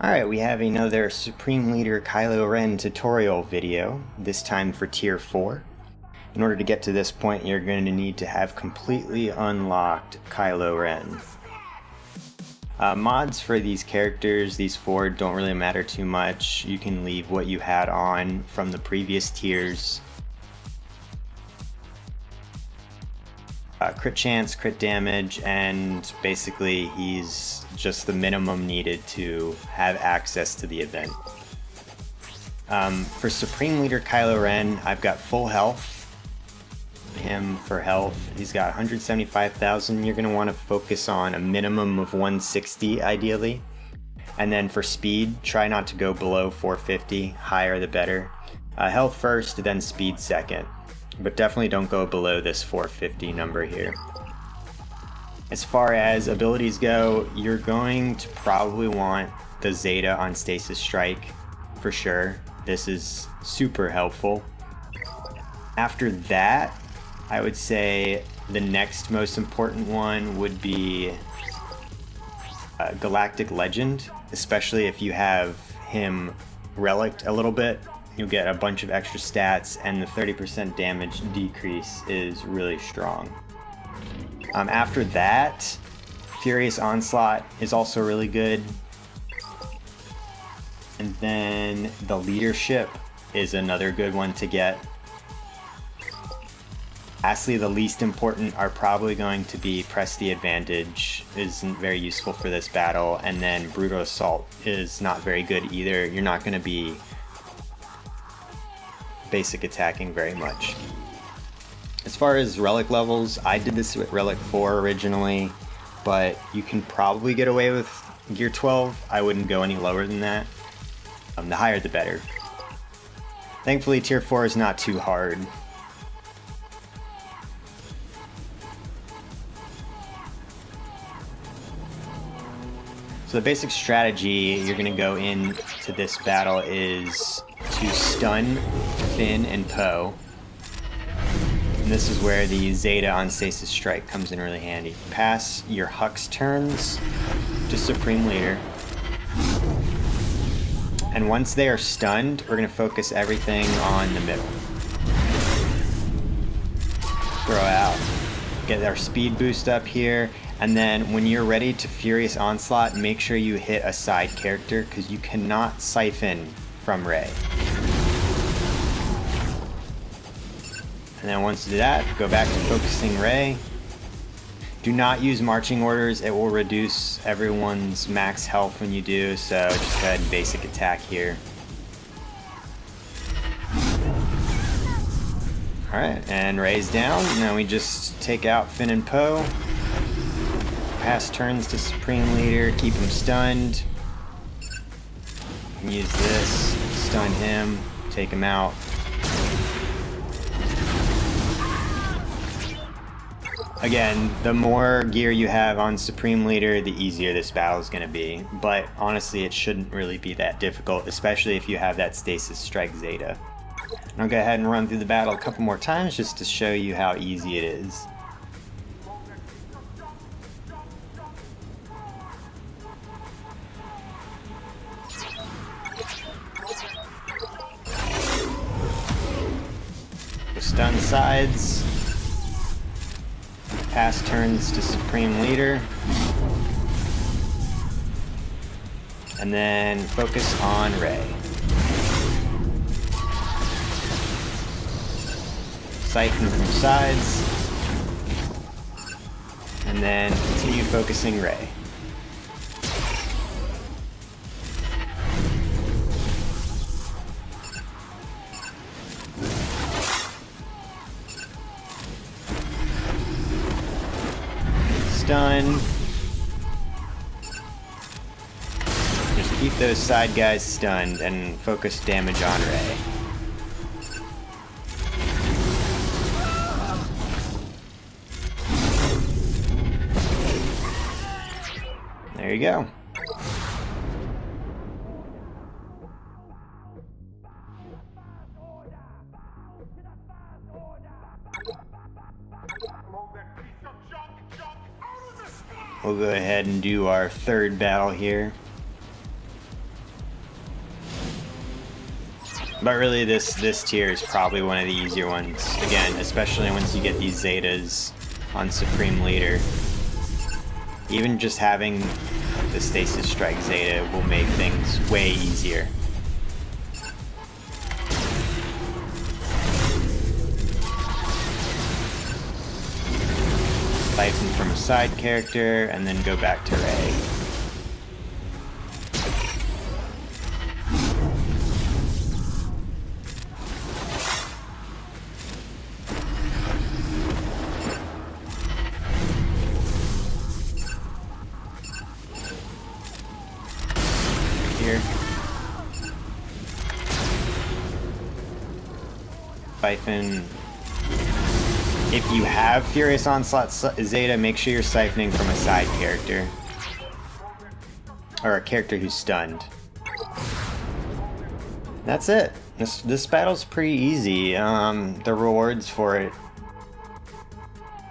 Alright, we have another Supreme Leader Kylo Ren tutorial video, this time for Tier 4. In order to get to this point, you're going to need to have completely unlocked Kylo Ren. Mods for these characters, these four, don't really matter too much. You can leave what you had on from the previous tiers. Crit chance, crit damage, and basically he's just the minimum needed to have access to the event. For Supreme Leader Kylo Ren, I've got full health. Him for health, he's got 175,000. You're going to want to focus on a minimum of 160 ideally. And then for speed, try not to go below 450, higher the better. Health first, then speed second. But definitely don't go below this 450 number here. As far as abilities go, you're going to probably want the Zeta on Stasis Strike for sure. This is super helpful. After that, I would say the next most important one would be Galactic Legend, especially if you have him reliced a little bit. You'll get a bunch of extra stats, and the 30% damage decrease is really strong. After that, Furious Onslaught is also really good. And then the Leadership is another good one to get. Lastly, the least important are probably going to be Press the Advantage, isn't very useful for this battle, and then Brutal Assault is not very good either. You're not going to be basic attacking very much. As far as relic levels, I did this with relic 4 originally, but you can probably get away with gear 12. I wouldn't go any lower than that. The higher the better. Thankfully tier 4 is not too hard. So the basic strategy you're going to go into this battle is to stun Finn and Poe. And this is where the Zeta on Stasis Strike comes in really handy. Pass your Hux turns to Supreme Leader. And once they are stunned, we're going to focus everything on the middle. Throw out. Get our speed boost up here. And then when you're ready to Furious Onslaught, make sure you hit a side character, because you cannot siphon from Rey. And then once you do that, go back to focusing Rey. Do not use marching orders, it will reduce everyone's max health when you do, so just go ahead and basic attack here. Alright, and Rey's down. Now we just take out Finn and Poe. Pass turns to Supreme Leader, keep him stunned. Use this, stun him, take him out. Again, the more gear you have on Supreme Leader, the easier this battle is going to be. But honestly, it shouldn't really be that difficult, especially if you have that Stasis Strike Zeta. And I'll go ahead and run through the battle a couple more times just to show you how easy it is. Stun sides. Pass turns to Supreme Leader. And then focus on Rey. Siphon from sides. And then continue focusing Rey. Stun. Just keep those side guys stunned and focus damage on Rey. There you go. We'll go ahead and do our third battle here. But really this tier is probably one of the easier ones. Again, especially once you get these Zetas on Supreme Leader. Even just having the Stasis Strike Zeta will make things way easier. Siphon from a side character, and then go back to Ray. Here. Siphon. If you have Furious Onslaught Zeta, make sure you're siphoning from a side character. Or a character who's stunned. That's it. This battle's pretty easy. The rewards for it,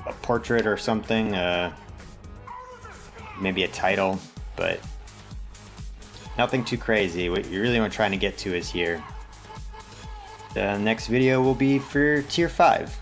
a portrait or something, maybe a title, but nothing too crazy. What you really want trying to get to is here. The next video will be for Tier 5.